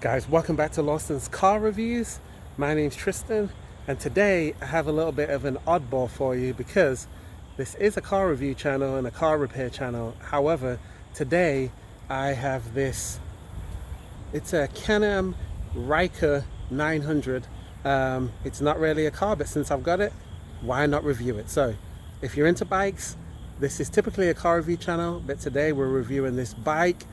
Guys, welcome back to Lawson's car reviews. My name's Tristan, and today I have a little bit of an oddball for you because this is a car review channel and a car repair channel. However, today I have this, it's a Can-Am Ryker 900. It's not really a car, but since I've got it, why not review it? So if you're into bikes, this is typically a car review channel, but today we're reviewing this bike,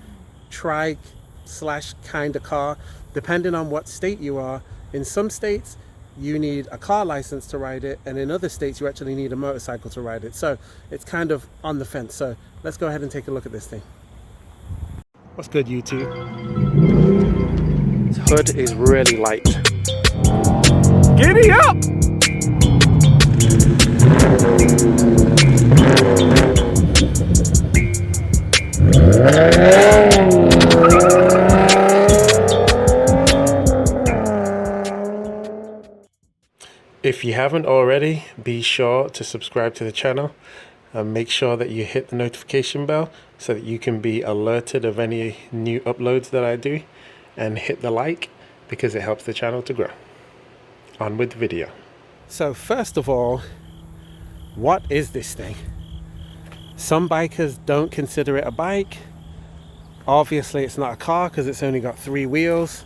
trike slash kind of car, depending on what state you are. In some states you need a car license to ride it, and in other states you actually need a motorcycle to ride it, so it's kind of on the fence. So let's go ahead and take a look at this thing. What's good, YouTube? This hood is really light. Giddy up! If you haven't already, be sure to subscribe to the channel and make sure that you hit the notification bell so that you can be alerted of any new uploads that I do, and hit the like because it helps the channel to grow. On with the video. So first of all, what is this thing? Some bikers don't consider it a bike. Obviously it's not a car because it's only got 3 wheels.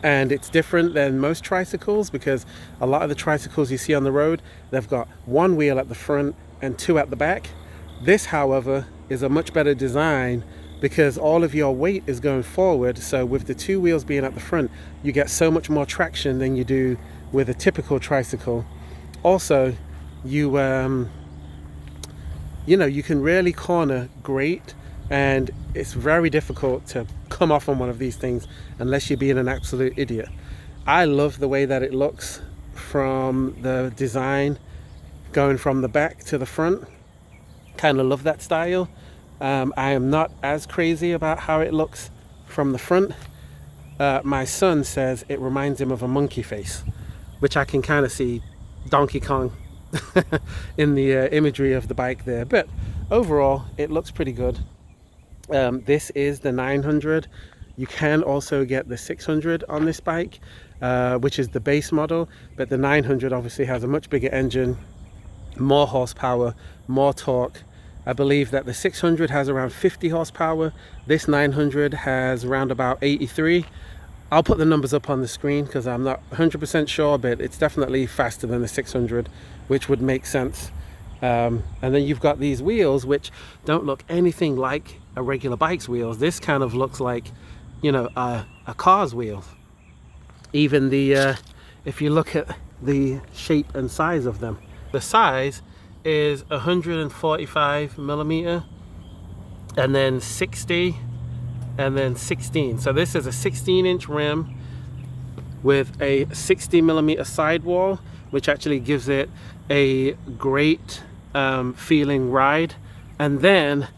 And it's different than most tricycles because a lot of the tricycles you see on the road, they've got 1 wheel at the front and 2 at the back. This, however, is a much better design because all of your weight is going forward. So with the 2 wheels being at the front, you get so much more traction than you do with a typical tricycle. Also, you know, you can really corner great, and it's very difficult to come off on one of these things unless you're being an absolute idiot. I love the way that it looks from the design going from the back to the front. Kind of love that style. I am not as crazy about how it looks from the front. My son says it reminds him of a monkey face, which I can kind of see Donkey Kong in the imagery of the bike there, but overall it looks pretty good. This is the 900. You can also get the 600 on this bike, which is the base model, but the 900 obviously has a much bigger engine, more horsepower, more torque. I believe that the 600 has around 50 horsepower. This 900 has around about 83. I'll put the numbers up on the screen because I'm not 100% sure, but it's definitely faster than the 600, which would make sense. And then you've got these wheels which don't look anything like a regular bike's wheels. This kind of looks like, you know, a car's wheels. Even the if you look at the shape and size of them, the size is 145 millimeter, and then 60, and then 16. So this is a 16-inch rim with a 60 millimeter sidewall, which actually gives it a great feeling ride. And then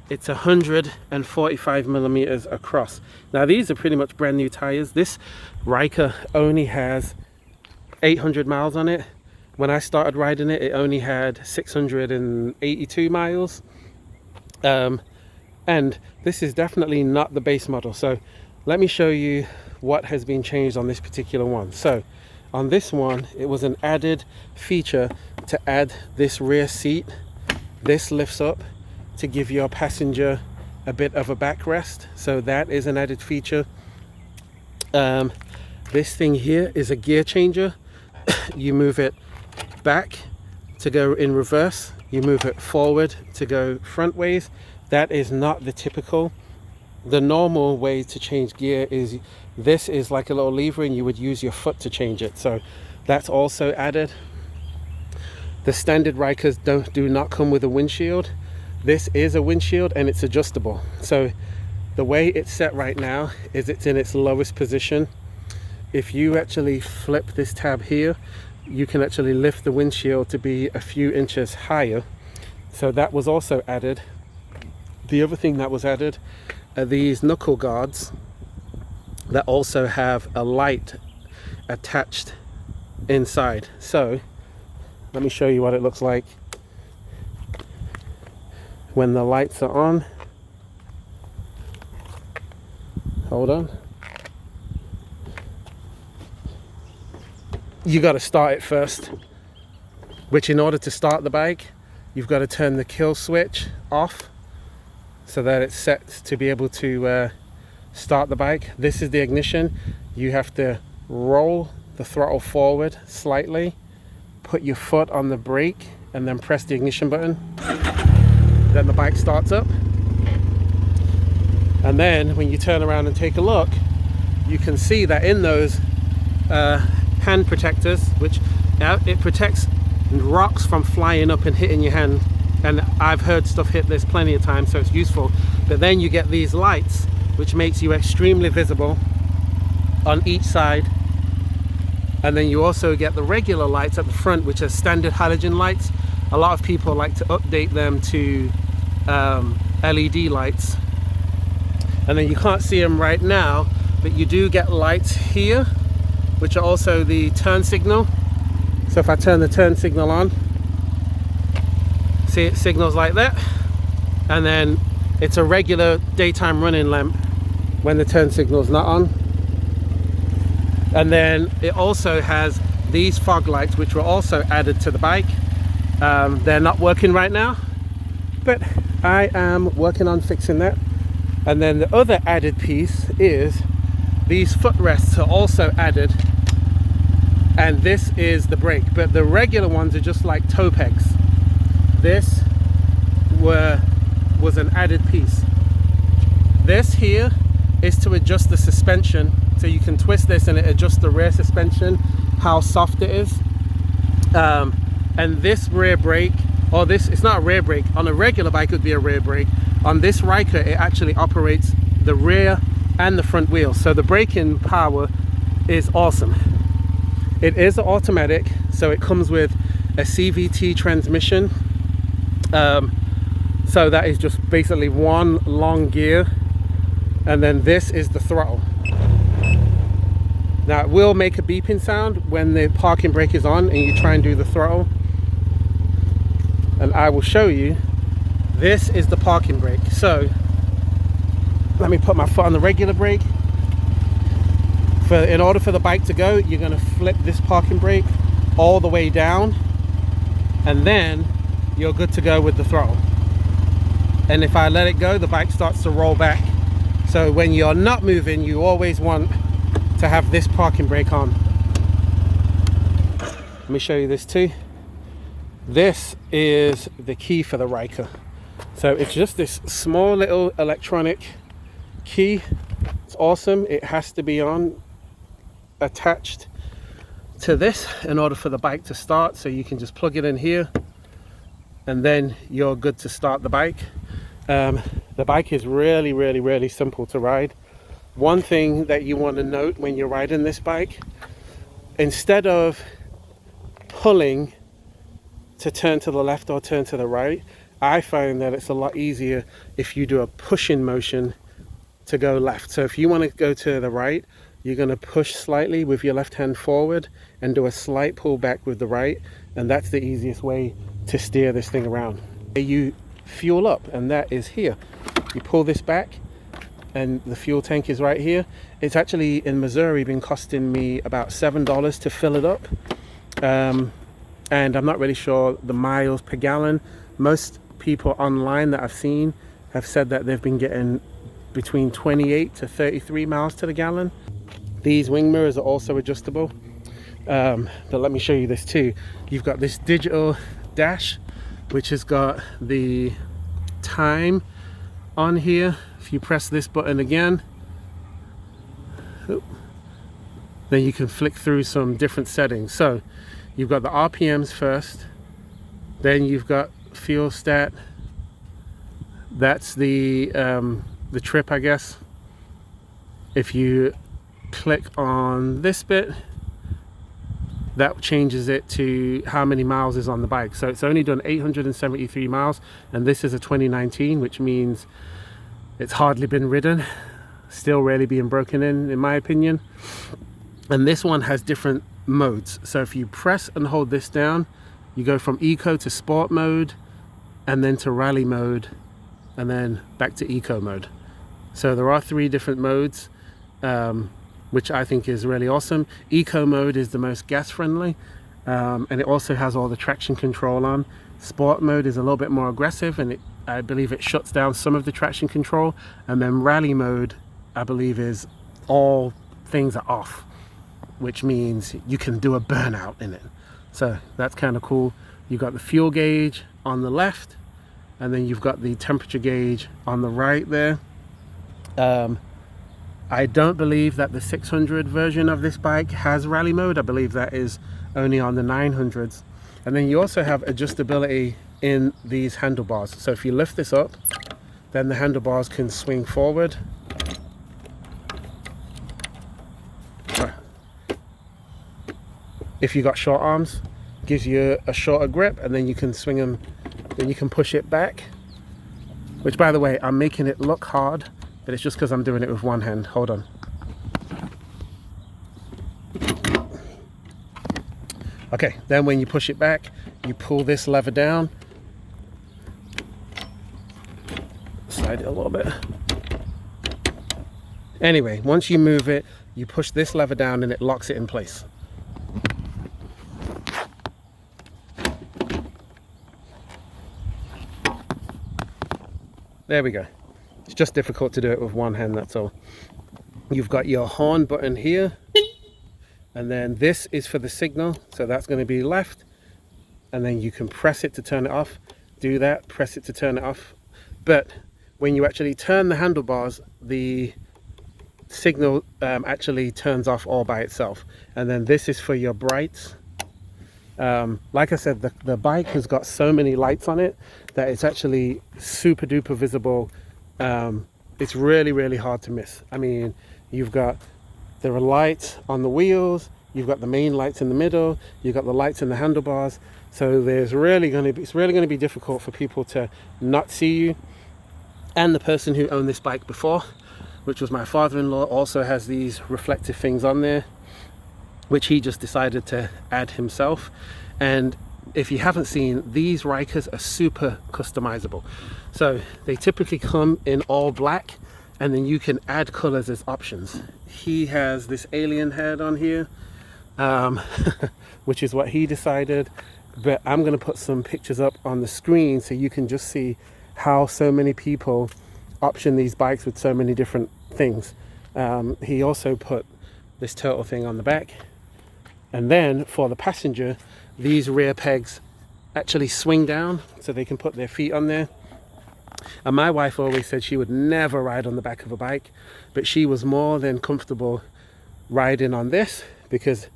it's 145 millimeters across. Now these are pretty much brand new tires. This Ryker only has 800 miles on it. When I started riding it, it only had 682 miles. And this is definitely not the base model. So let me show you what has been changed on this particular one. So on this one, it was an added feature to add this rear seat. This lifts up to give your passenger a bit of a backrest. So that is an added feature. This thing here is a gear changer. You move it back to go in reverse. You move it forward to go front ways. That is not the typical. The normal way to change gear is, this is like a little lever and you would use your foot to change it. So that's also added. The standard Rykers do not come with a windshield. This is a windshield and it's adjustable. So the way it's set right now is it's in its lowest position. If you actually flip this tab here, you can actually lift the windshield to be a few inches higher. So that was also added. The other thing that was added are these knuckle guards that also have a light attached inside. So let me show you what it looks like when the lights are on. Hold on. you got to start it first, which in order to start the bike, you've got to turn the kill switch off so that it's set to be able to start the bike. This is the ignition. You have to roll the throttle forward slightly, put your foot on the brake, and then press the ignition button. Then the bike starts up. And then when you turn around and take a look, you can see that in those hand protectors, which it protects rocks from flying up and hitting your hand, and I've heard stuff hit this plenty of times, so it's useful. But then you get these lights, which makes you extremely visible on each side. And then you also get the regular lights at the front, which are standard halogen lights. A lot of people like to update them to LED lights. And then you can't see them right now, but you do get lights here, which are also the turn signal. So if I turn the turn signal on, see, it signals like that. And then it's a regular daytime running lamp when the turn signal is not on. And then it also has these fog lights, which were also added to the bike. They're not working right now, but I am working on fixing that. And then the other added piece is these footrests are also added, and this is the brake, but the regular ones are just like toe pegs. This was an added piece. This here is to adjust the suspension, so you can twist this and it adjusts the rear suspension, how soft it is. And this rear brake, or this, it's not a rear brake. On a regular bike it would be a rear brake. On this Ryker, it actually operates the rear and the front wheels, so the braking power is awesome. It is automatic, so it comes with a CVT transmission. So that is just basically one long gear, and then this is the throttle. Now it will make a beeping sound when the parking brake is on and you try and do the throttle, and I will show you. This is the parking brake. So let me put my foot on the regular brake. In order for the bike to go, you're going to flip this parking brake all the way down, and then you're good to go with the throttle. And if I let it go, the bike starts to roll back. So when you're not moving, you always want to have this parking brake on. Let me show you this too. This is the key for the Ryker. So it's just this small little electronic key. It's awesome. It has to be on attached to this in order for the bike to start, so you can just plug it in here and then you're good to start the bike. The bike is really simple to ride. One thing that you want to note when you're riding this bike, instead of pulling to turn to the left or turn to the right, I find that it's a lot easier if you do a pushing motion to go left. So if you want to go to the right, you're going to push slightly with your left hand forward and do a slight pull back with the right, and that's the easiest way to steer this thing around. You fuel up, and that is here. You pull this back and the fuel tank is right here. It's actually in Missouri been costing me about $7 to fill it up, and I'm not really sure the miles per gallon. Most people online that I've seen have said that they've been getting between 28 to 33 miles to the gallon. These wing mirrors are also adjustable, but let me show you this too. You've got this digital dash which has got the time on here. If you press this button again, then you can flick through some different settings. So you've got the RPMs first, then you've got fuel stat. That's the trip, I guess. If you click on this bit, that changes it to how many miles is on the bike. So it's only done 873 miles, and this is a 2019, which means it's hardly been ridden, still rarely being broken in my opinion. And this one has different modes. So if you press and hold this down, you go from eco to sport mode, and then to rally mode, and then back to eco mode. So there are 3 different modes. which I think is really awesome. Eco mode is the most gas friendly, and it also has all the traction control on. Sport mode is a little bit more aggressive, and I believe it shuts down some of the traction control. And then rally mode, I believe, is all things are off, which means you can do a burnout in it. So that's kind of cool. You've got the fuel gauge on the left, and then you've got the temperature gauge on the right there. I don't believe that the 600 version of this bike has rally mode. I believe that is only on the 900s. And then you also have adjustability in these handlebars. So if you lift this up, then the handlebars can swing forward. If you got short arms, gives you a shorter grip, and then you can swing them, then you can push it back. Which, by the way, I'm making it look hard, but it's just because I'm doing it with one hand. Hold on. Okay, then when you push it back, you pull this lever down. Slide it a little bit. Anyway, once you move it, you push this lever down and it locks it in place. There we go. It's just difficult to do it with one hand, that's all. You've got your horn button here, and then this is for the signal, so that's going to be left, and then you can press it to turn it off. Do that, press it to turn it off. But when you actually turn the handlebars, the signal actually turns off all by itself. And then this is for your brights. Like I said, the bike has got so many lights on it that it's actually super duper visible. It's really, really hard to miss. I mean, there are lights on the wheels, you've got the main lights in the middle, you've got the lights in the handlebars. So it's really going to be difficult for people to not see you. And the person who owned this bike before, which was my father-in-law, also has these reflective things on there, which he just decided to add himself. And if you haven't seen, these Rykers are super customizable. So they typically come in all black, and then you can add colors as options. He has this alien head on here, which is what he decided. But I'm going to put some pictures up on the screen so you can just see how so many people option these bikes with so many different things. He also put this turtle thing on the back. And then for the passenger, these rear pegs actually swing down so they can put their feet on there. And my wife always said she would never ride on the back of a bike, but she was more than comfortable riding on this because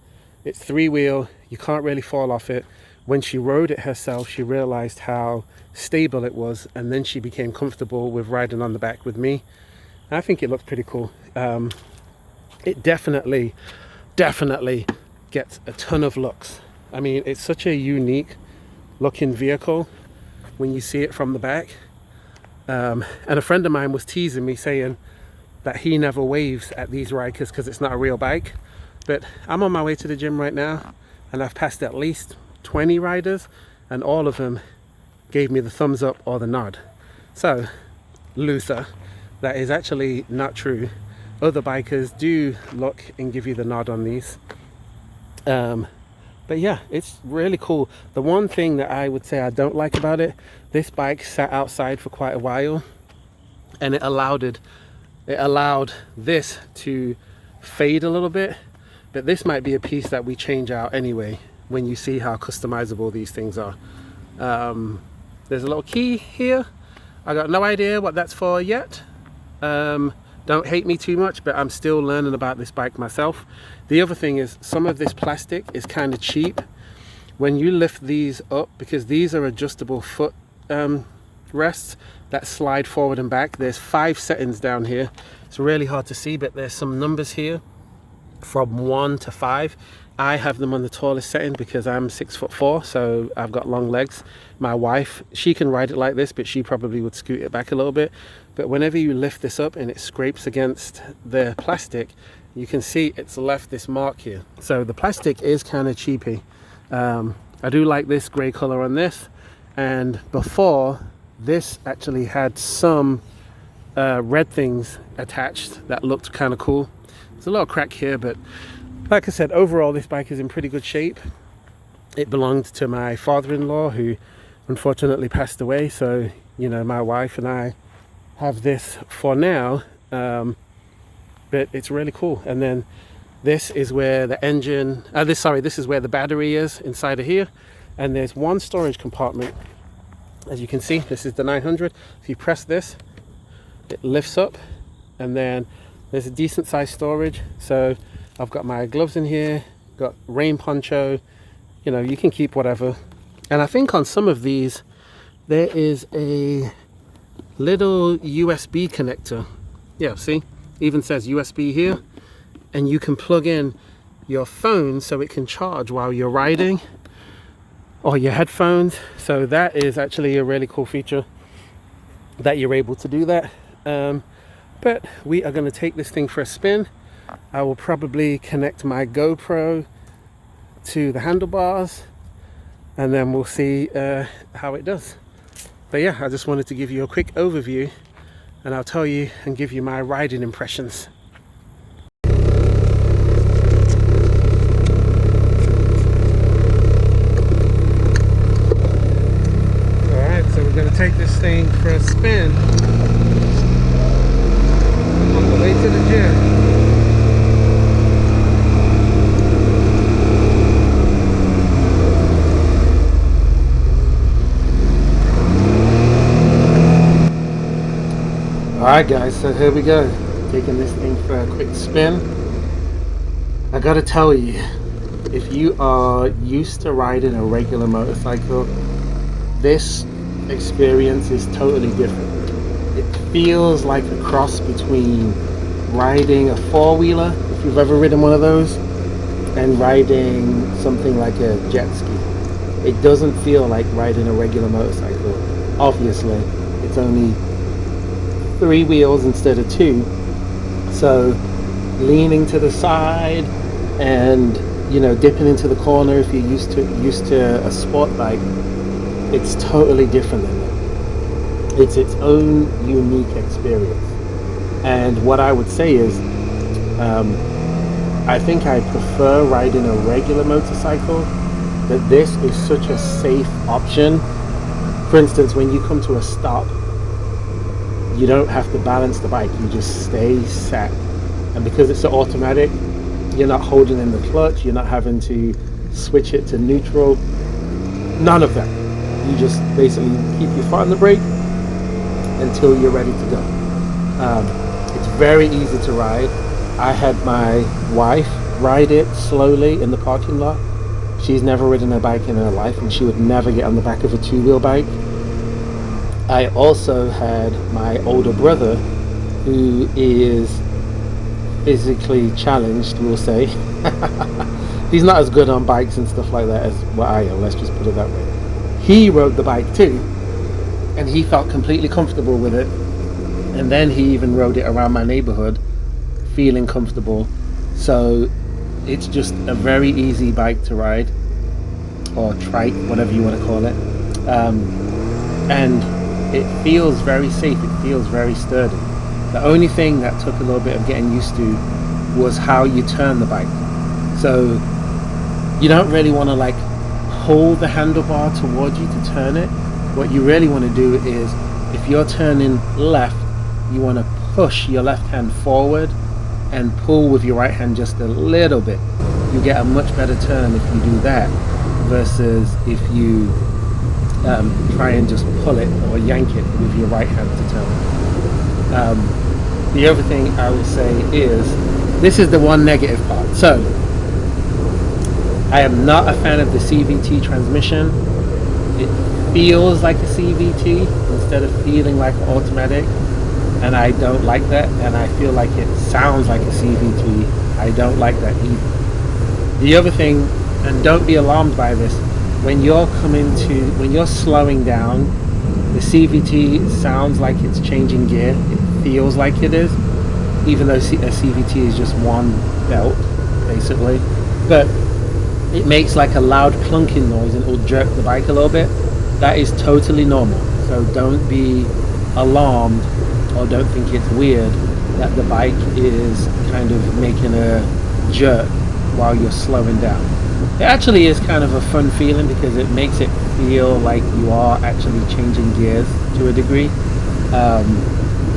it's three-wheel, you can't really fall off it. When she rode it herself, she realized how stable it was, and then she became comfortable with riding on the back with me. I think it looks pretty cool. It definitely gets a ton of looks. I mean, it's such a unique looking vehicle when you see it from the back. And a friend of mine was teasing me saying that he never waves at these Rykers because it's not a real bike. But I'm on my way to the gym right now, and I've passed at least 20 riders, and all of them gave me the thumbs up or the nod. So, Luther, that is actually not true. Other bikers do look and give you the nod on these. But yeah, it's really cool. The one thing that I would say I don't like about it, this bike sat outside for quite a while, and it allowed this to fade a little bit. But this might be a piece that we change out anyway when you see how customizable these things are. There's a little key here. I got no idea what that's for yet. Don't hate me too much, but I'm still learning about this bike myself. The other thing is, some of this plastic is kind of cheap. When you lift these up, because these are adjustable foot rests that slide forward and back, there's 5 settings down here. It's really hard to see, but there's some numbers here from 1 to 5. I have them on the tallest setting because I'm 6'4", so I've got long legs. My wife, she can ride it like this, but she probably would scoot it back a little bit. But whenever you lift this up and it scrapes against the plastic, you can see it's left this mark here. So the plastic is kind of cheapy. I do like this grey colour on this. And before, this actually had some red things attached that looked kind of cool. There's a little crack here, but like I said, overall this bike is in pretty good shape. It belonged to my father-in-law, who unfortunately passed away, so you know, my wife and I have this for now, but it's really cool. And then this is where the engine, this is where the battery is inside of here, and there's one storage compartment. As you can see, this is the 900. If you press this, it lifts up, and then there's a decent sized storage. So I've got my gloves in here, got rain poncho, you know, you can keep whatever. And I think on some of these there is a little USB connector. Yeah, see, even says USB here, and you can plug in your phone so it can charge while you're riding, or your headphones. So that is actually a really cool feature that you're able to do that. But we are going to take this thing for a spin. I will probably connect my GoPro to the handlebars, and then we'll see how it does. But yeah, I just wanted to give you a quick overview, and I'll tell you and give you my riding impressions. Alright, so we're going to take this thing for a spin on the way to the gym. Alright guys, so here we go, taking this thing for a quick spin. I gotta tell you, if you are used to riding a regular motorcycle, this experience is totally different. It feels like a cross between riding a four-wheeler, if you've ever ridden one of those, and riding something like a jet ski. It doesn't feel like riding a regular motorcycle. Obviously, it's only 3 wheels instead of 2, so leaning to the side and, you know, dipping into the corner if you're used to a sport bike, it's totally different than that. It's its own unique experience. And what I would say is, I think I prefer riding a regular motorcycle, but this is such a safe option. For instance, when you come to a stop, you don't have to balance the bike, you just stay sat. And because it's an automatic, you're not holding in the clutch, you're not having to switch it to neutral, none of that. You just basically keep your foot on the brake until you're ready to go. It's very easy to ride. I had my wife ride it slowly in the parking lot. She's never ridden a bike in her life, and she would never get on the back of a two-wheel bike. I also had my older brother, who is physically challenged, we'll say. He's not as good on bikes and stuff like that as what I am, let's just put it that way. He rode the bike too, and he felt completely comfortable with it. And then he even rode it around my neighborhood, feeling comfortable. So it's just a very easy bike to ride, or trike, whatever you want to call it. And it feels very safe, it feels very sturdy. The only thing that took a little bit of getting used to was how you turn the bike. So you don't really want to like pull the handlebar towards you to turn it. What you really want to do is, if you're turning left, you want to push your left hand forward and pull with your right hand just a little bit. You get a much better turn if you do that versus if you try and just pull it or yank it with your right hand to turn. The other thing I would say is, this is the one negative part. So I am not a fan of the CVT transmission. It feels like a CVT instead of feeling like an automatic, and I don't like that, and I feel like it sounds like a CVT. I don't like that either. The other thing, and don't be alarmed by this, when you're slowing down, the CVT sounds like it's changing gear. It feels like it is, even though a CVT is just one belt basically, but it makes like a loud clunking noise and it will jerk the bike a little bit. That is totally normal, so don't be alarmed or don't think it's weird that the bike is kind of making a jerk while you're slowing down. It actually is kind of a fun feeling because it makes it feel like you are actually changing gears to a degree.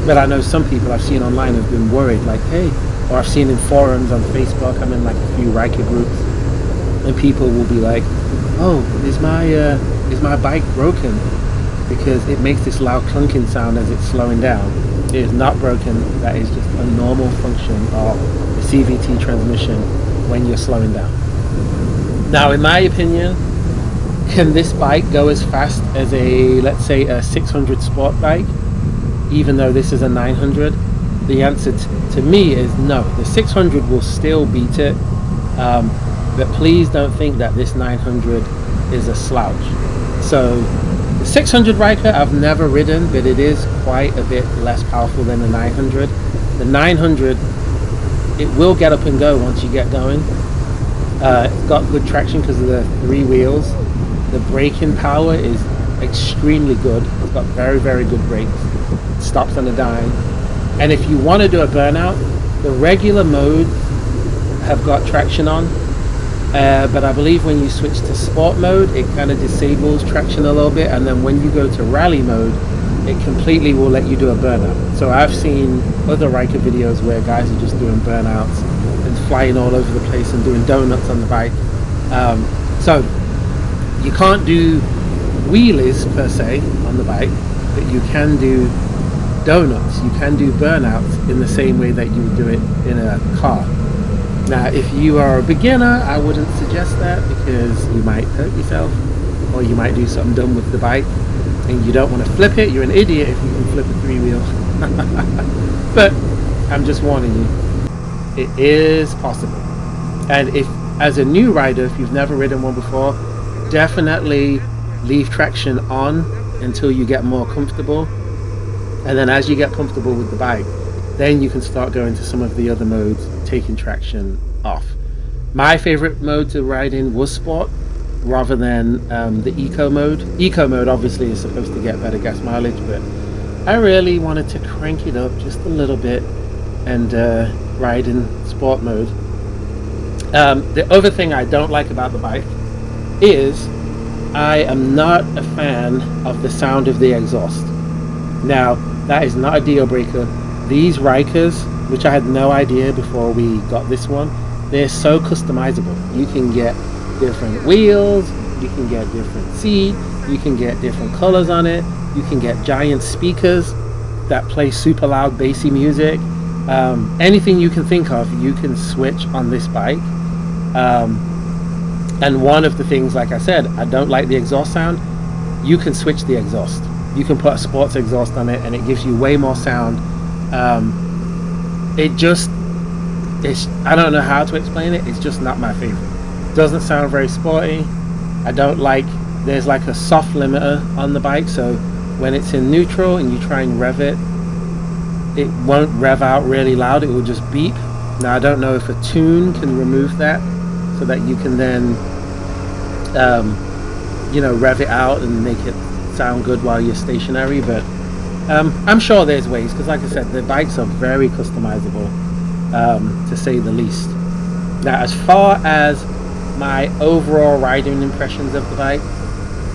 But I know some people I've seen online have been worried, like, hey, or I've seen in forums on Facebook, I'm in like a few Ryker groups, and people will be like, oh, is my bike broken? Because it makes this loud clunking sound as it's slowing down. It is not broken. That is just a normal function of the CVT transmission when you're slowing down. Now, in my opinion, can this bike go as fast as a, let's say, a 600 sport bike, even though this is a 900? The answer to me is no. The 600 will still beat it, but please don't think that this 900 is a slouch. So the 600 Ryker I've never ridden, but it is quite a bit less powerful than the 900. The 900, it will get up and go once you get going. It's got good traction because of the 3 wheels. The braking power is extremely good. It's got very, very good brakes. It stops on a dime. And if you want to do a burnout, the regular modes have got traction on, but I believe when you switch to sport mode, it kind of disables traction a little bit, and then when you go to rally mode, it completely will let you do a burnout. So I've seen other Ryker videos where guys are just doing burnouts and flying all over the place and doing donuts on the bike. So you can't do wheelies per se on the bike, but you can do donuts, you can do burnouts in the same way that you would do it in a car. Now, if you are a beginner, I wouldn't suggest that because you might hurt yourself, or you might do something dumb with the bike and you don't want to flip it. You're an idiot if you can flip a 3-wheel. But I'm just warning you, it is possible. And if, as a new rider, if you've never ridden one before, definitely leave traction on until you get more comfortable, and then as you get comfortable with the bike, then you can start going to some of the other modes, taking traction off. My favorite mode to ride in was sport rather than the eco mode. Eco mode obviously is supposed to get better gas mileage, but I really wanted to crank it up just a little bit and ride in sport mode. The other thing I don't like about the bike is I am not a fan of the sound of the exhaust. Now, that is not a deal breaker. These Rykers, which I had no idea before we got this one, they're so customizable. You can get different wheels, you can get different seat, you can get different colors on it, you can get giant speakers that play super loud bassy music. Anything you can think of, you can switch on this bike. And one of the things, like I said, I don't like the exhaust sound. You can switch the exhaust. You can put a sports exhaust on it and it gives you way more sound. I don't know how to explain it. It's just not my favorite. Doesn't sound very sporty. I don't like, there's like a soft limiter on the bike, so when it's in neutral and you try and rev it, it won't rev out really loud. It will just beep. Now I don't know if a tune can remove that so that you can then rev it out and make it sound good while you're stationary, but I'm sure there's ways, because like I said, the bikes are very customizable, to say the least. Now, as far as my overall riding impressions of the bike,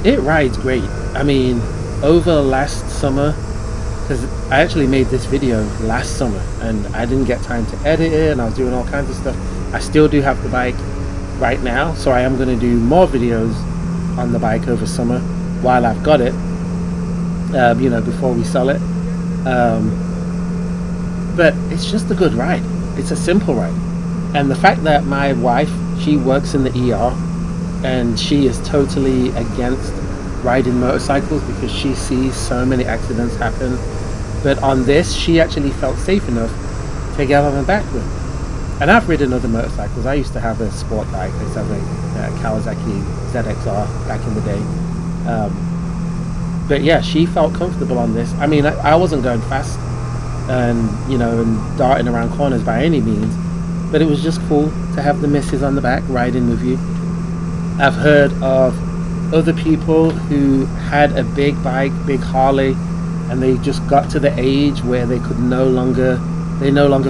it rides great. I mean, over last summer, because I actually made this video last summer and I didn't get time to edit it and I was doing all kinds of stuff. I still do have the bike right now, so I am going to do more videos on the bike over summer while I've got it, before we sell it. But it's just a good ride. It's a simple ride. And the fact that my wife, she works in the ER and she is totally against riding motorcycles because she sees so many accidents happen, but on this she actually felt safe enough to get on the back with. And I've ridden other motorcycles. I used to have a sport bike. I used to have a Kawasaki ZXR back in the day. But yeah, she felt comfortable on this. I mean, I wasn't going fast and darting around corners by any means, but it was just cool to have the missus on the back riding with you. I've heard of other people who had a big bike, big Harley, and they just got to the age where they no longer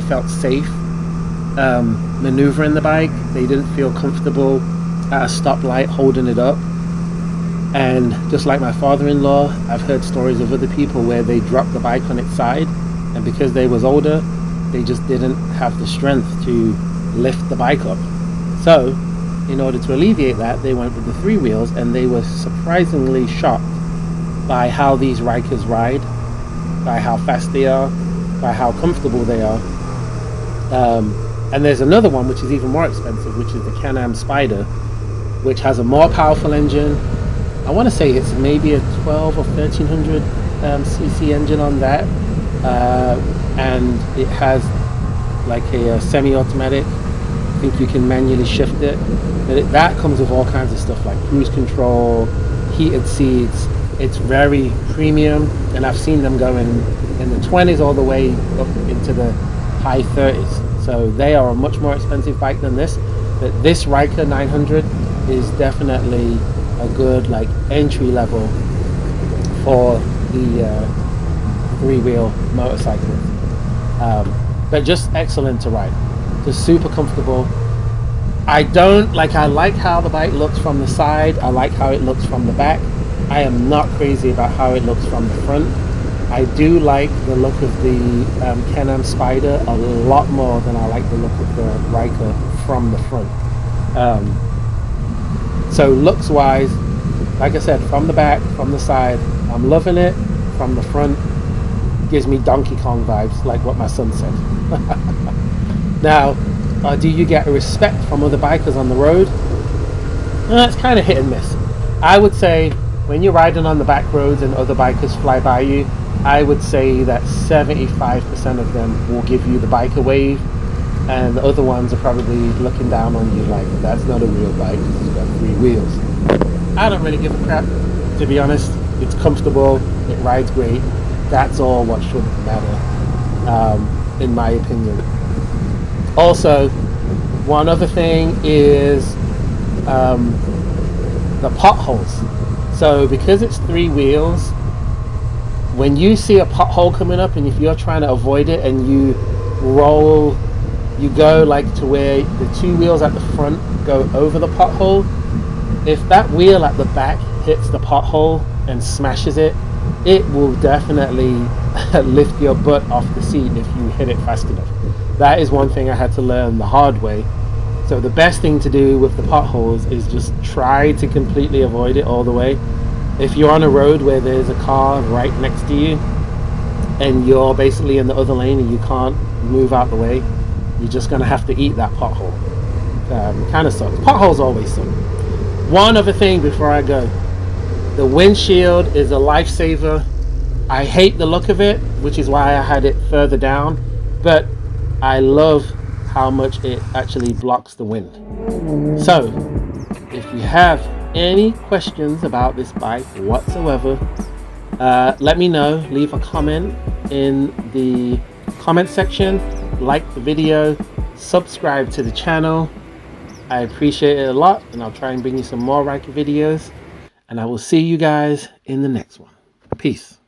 felt safe maneuvering the bike. They didn't feel comfortable at a stoplight holding it up. And just like my father-in-law, I've heard stories of other people where they dropped the bike on its side, and because they was older, they just didn't have the strength to lift the bike up. So in order to alleviate that, they went with the 3 wheels, and they were surprisingly shocked by how these Rykers ride, by how fast they are, by how comfortable they are. And there's another one which is even more expensive, which is the Can-Am Spyder, which has a more powerful engine. I want to say it's maybe a 12 or 1300 cc engine on that, and it has like a semi-automatic. I think you can manually shift it, but that comes with all kinds of stuff like cruise control, heated seats. It's very premium, and I've seen them going in the 20s all the way up into the high 30s. So they are a much more expensive bike than this, but this Ryker 900 is definitely a good like entry level for the 3-wheel motorcycle, but just excellent to ride, just super comfortable. I like how the bike looks from the side. I like how it looks from the back. I am not crazy about how it looks from the front. I do like the look of the Can-Am Spyder a lot more than I like the look of the Ryker from the front. So looks wise, like I said, from the back, from the side, I'm loving it. From the front, gives me Donkey Kong vibes, like what my son said. Now, do you get respect from other bikers on the road? It's kind of hit and miss. I would say when you're riding on the back roads and other bikers fly by you, I would say that 75% of them will give you the biker wave, and the other ones are probably looking down on you like, that's not a real bike, it's got 3 wheels. I don't really give a crap, to be honest. It's comfortable, it rides great. That's all what should matter, in my opinion. Also, one other thing is the potholes. So because it's 3 wheels, when you see a pothole coming up, and if you're trying to avoid it and you roll, you go like to where the 2 wheels at the front go over the pothole, if that wheel at the back hits the pothole and smashes it, it will definitely lift your butt off the seat if you hit it fast enough. That is one thing I had to learn the hard way. So the best thing to do with the potholes is just try to completely avoid it all the way. If you're on a road where there's a car right next to you and you're basically in the other lane and you can't move out the way, you're just going to have to eat that pothole. Kind of sucks. Potholes always suck. One other thing before I go. The windshield is a lifesaver. I hate the look of it, which is why I had it further down, but I love how much it actually blocks the wind. So, if you have any questions about this bike whatsoever, let me know. Leave a comment in the comment section, like the video, subscribe to the channel. I appreciate it a lot, and I'll try and bring you some more Ryker videos, and I will see you guys in the next one. Peace.